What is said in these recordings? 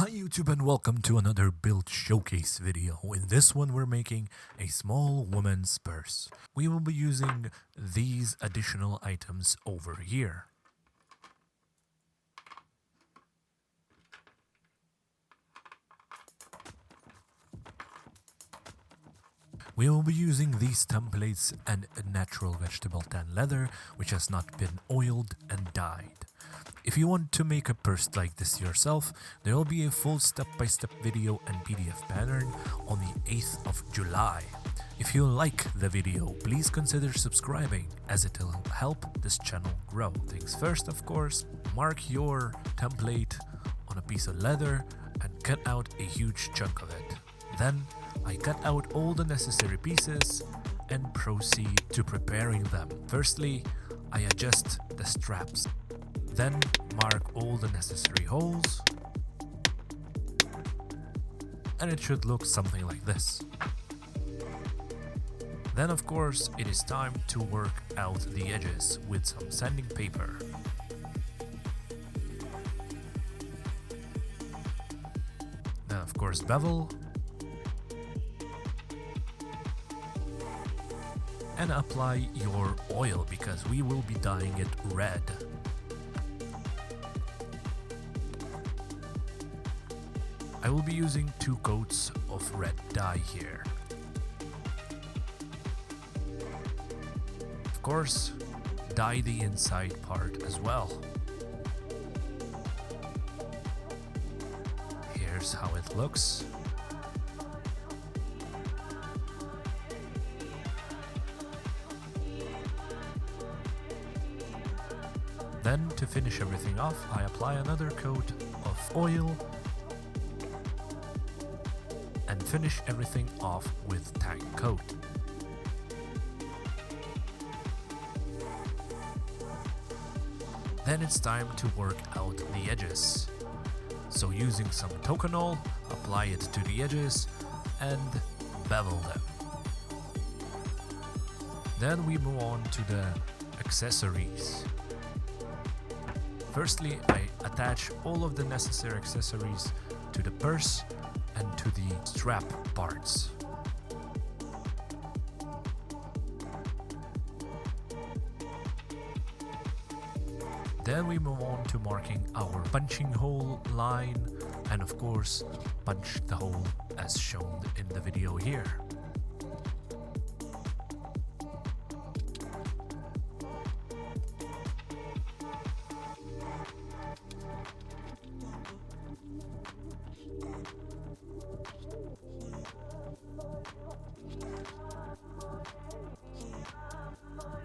Hi YouTube and welcome to another build showcase video. In this one we're making a small woman's purse. We will be using these additional items over here. We will be using these templates and a natural vegetable tan leather which has not been oiled and dyed. If you want to make a purse like this yourself, there will be a full step-by-step video and PDF pattern on the 8th of July. If you like the video, please consider subscribing as it will help this channel grow. Things first, of course, mark your template on a piece of leather and cut out a huge chunk of it. Then I cut out all the necessary pieces and proceed to preparing them. Firstly, I adjust the straps. Then mark all the necessary holes, and it should look something like this. Then of course it is time to work out the edges with some sanding paper. Then of course bevel, and apply your oil because we will be dyeing it red. I will be using 2 coats of red dye here. Of course, dye the inside part as well. Here's how it looks. Then, to finish everything off, I apply another coat of oil and finish everything off with tank coat. Then it's time to work out the edges. So using some Tokonol, apply it to the edges and bevel them. Then we move on to the accessories. Firstly, I attach all of the necessary accessories to the purse and to the strap parts. Then we move on to marking our punching hole line and of course punch the hole as shown in the video here.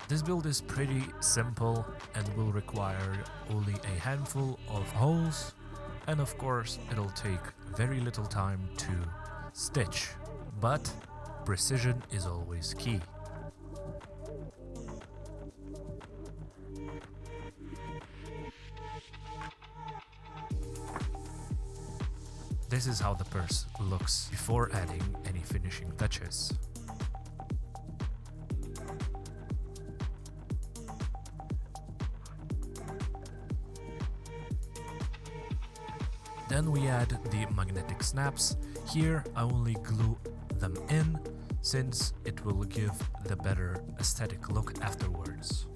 This build is pretty simple and will require only a handful of holes, and of course it'll take very little time to stitch, but precision is always key. This is how the purse looks before adding any finishing touches. Then we add the magnetic snaps. Here I only glue them in since it will give the better aesthetic look afterwards.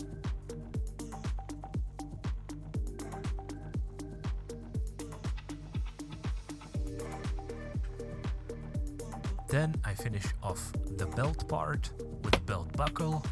Then I finish off the belt part with belt buckle.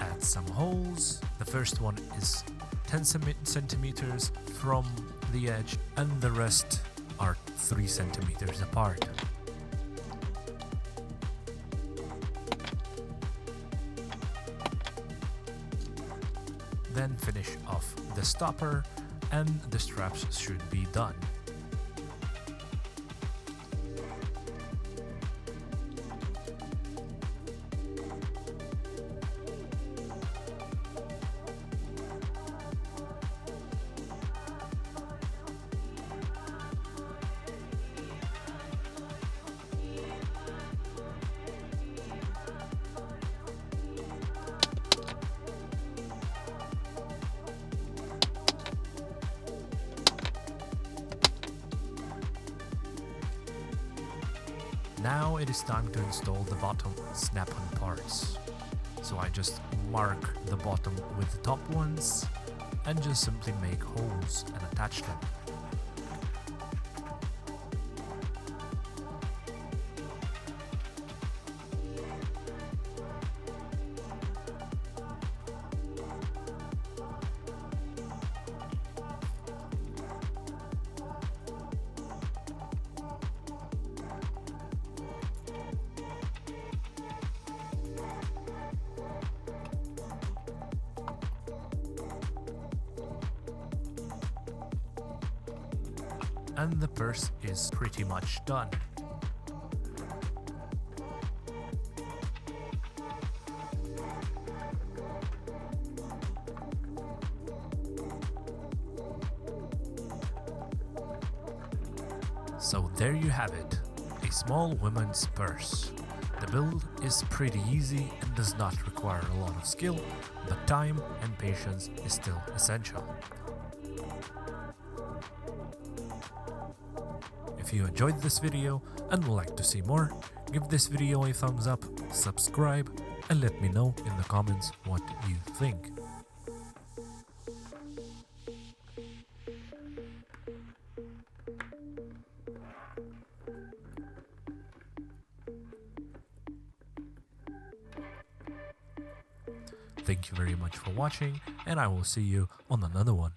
Add some holes. The first one is 10 centimeters from the edge and the rest are 3 centimeters apart. Then finish off the stopper and the straps should be done. Now it is time to install the bottom snap-on parts. So I just mark the bottom with the top ones and just simply make holes and attach them. And the purse is pretty much done. So there you have it, a small woman's purse. The build is pretty easy and does not require a lot of skill, but time and patience is still essential. If you enjoyed this video and would like to see more, give this video a thumbs up, subscribe, and let me know in the comments what you think. Thank you very much for watching, and I will see you on another one.